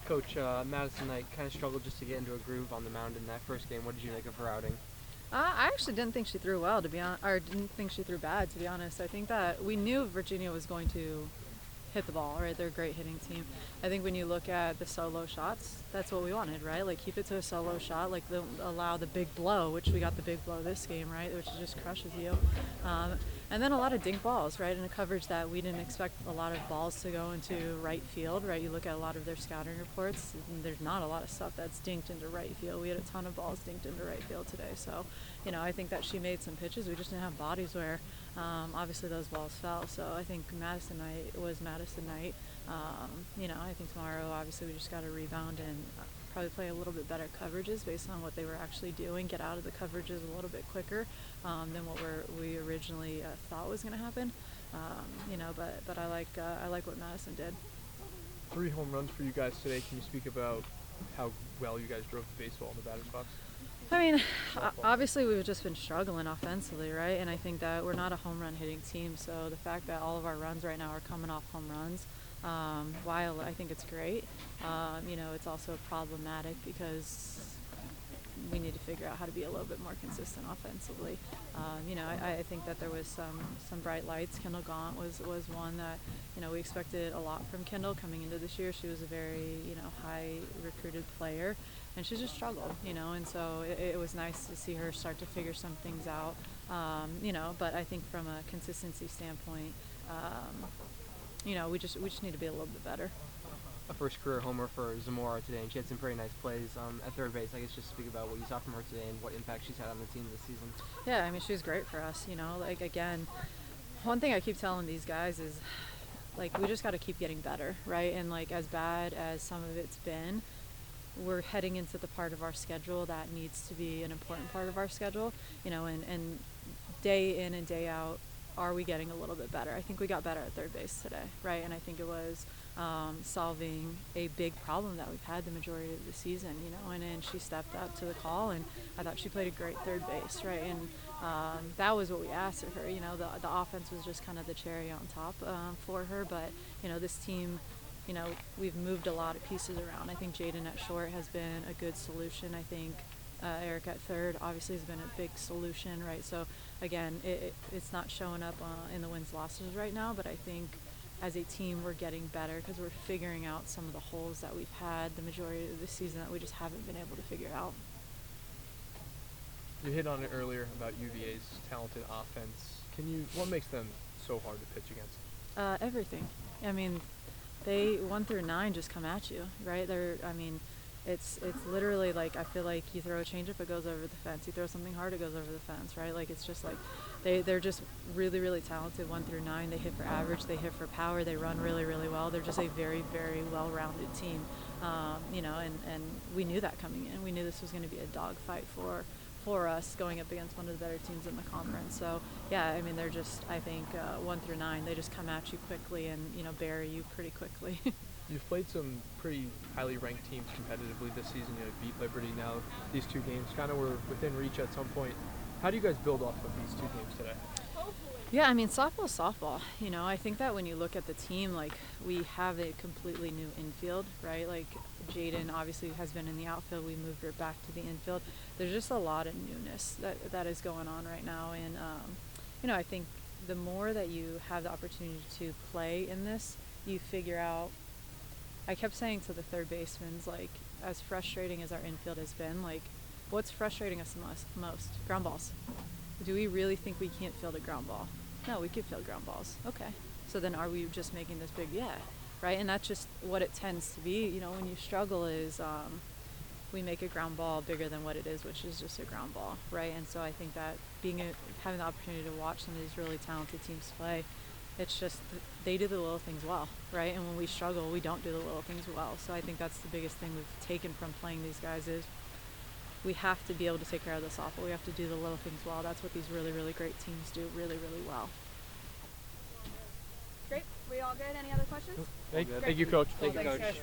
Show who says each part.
Speaker 1: Coach, Madison Knight kind of struggled just to get into a groove on the mound in that first game. What did you make of her outing?
Speaker 2: I actually didn't think she threw well, to be honest, or didn't think she threw bad, to be honest. I think that we knew Virginia was going to hit the ball, right? They're a great hitting team. I think when you look at the solo shots, that's what we wanted, right? Like, keep it to a solo shot, like, allow the big blow, which we got the big blow this game, right? Which just crushes you. And then a lot of dink balls, right? In a coverage that we didn't expect a lot of balls to go into right field, right? You look at a lot of their scouting reports, and there's not a lot of stuff that's dinked into right field. We had a ton of balls dinked into right field today. So, I think that she made some pitches. We just didn't have bodies where obviously those balls fell. So I think Madison Knight was Madison Knight. I think tomorrow, obviously, we just got to rebound and probably play a little bit better coverages based on what they were actually doing, get out of the coverages a little bit quicker than what we originally thought was going to happen. But I like what Madison did.
Speaker 3: 3 home runs for you guys today. Can you speak about how well you guys drove the baseball in the batter's box?
Speaker 2: I mean, obviously we've just been struggling offensively, right? And I think that we're not a home run hitting team, so the fact that all of our runs right now are coming off home runs, while I think it's great, it's also problematic because we need to figure out how to be a little bit more consistent offensively. I think that there was some bright lights. Kendall Gaunt was one that, we expected a lot from Kendall coming into this year. She was a very, high recruited player, and she just struggled, and so it was nice to see her start to figure some things out, but I think from a consistency standpoint, we just need to be a little bit better.
Speaker 1: A first career homer for Zamora today, and she had some pretty nice plays at third base. I guess just speak about what you saw from her today and what impact she's had on the team this season.
Speaker 2: Yeah, I mean, she was great for us, Like, again, one thing I keep telling these guys is, like, we just got to keep getting better, right? And, like, as bad as some of it's been, we're heading into the part of our schedule that needs to be an important part of our schedule, and day in and day out, are we getting a little bit better? I think we got better at third base today, right? And I think it was solving a big problem that we've had the majority of the season, and she stepped up to the call, and I thought she played a great third base, right? And that was what we asked of her. The offense was just kind of the cherry on top for her, but, this team, we've moved a lot of pieces around. I think Jaden at short has been a good solution. I think Eric at third obviously has been a big solution, right? So again, it's not showing up in the wins losses right now, but I think as a team we're getting better because we're figuring out some of the holes that we've had the majority of the season that we just haven't been able to figure out.
Speaker 3: You hit on it earlier about UVA's talented offense. What makes them so hard to pitch against?
Speaker 2: Everything. I mean, they 1 through 9 just come at you, right? It's literally like, I feel like you throw a changeup, it goes over the fence. You throw something hard, it goes over the fence, right? Like, it's just like they're just really, really talented 1 through 9. They hit for average, they hit for power, they run really, really well. They're just a very, very well-rounded team, and we knew that coming in. We knew this was going to be a dogfight for us going up against one of the better teams in the conference. So, yeah, I mean, they're just, I think, 1 through 9, they just come at you quickly and, bury you pretty quickly.
Speaker 3: You've played some pretty highly ranked teams competitively this season. You beat Liberty. Now these 2 games kind of were within reach at some point. How do you guys build off of these 2 games today?
Speaker 2: Yeah, I mean, softball's softball. I think that when you look at the team, like, we have a completely new infield, right? Like, Jaden obviously has been in the outfield. We moved her back to the infield. There's just a lot of newness that is going on right now. And, I think the more that you have the opportunity to play in this, you figure out. I kept saying to the third basemen, like, as frustrating as our infield has been, like, what's frustrating us most? Ground balls. Do we really think we can't field a ground ball? No, we could field ground balls. Okay. So then are we just making this big? Yeah. Right? And that's just what it tends to be. When you struggle is we make a ground ball bigger than what it is, which is just a ground ball. Right? And so I think that having the opportunity to watch some of these really talented teams play, it's just they do the little things well, right? And when we struggle, we don't do the little things well. So I think that's the biggest thing we've taken from playing these guys is we have to be able to take care of the softball. We have to do the little things well. That's what these really, really great teams do really, really well.
Speaker 4: Great. We all good? Any other questions?
Speaker 3: Thank you, Coach.
Speaker 1: Thank you, Coach.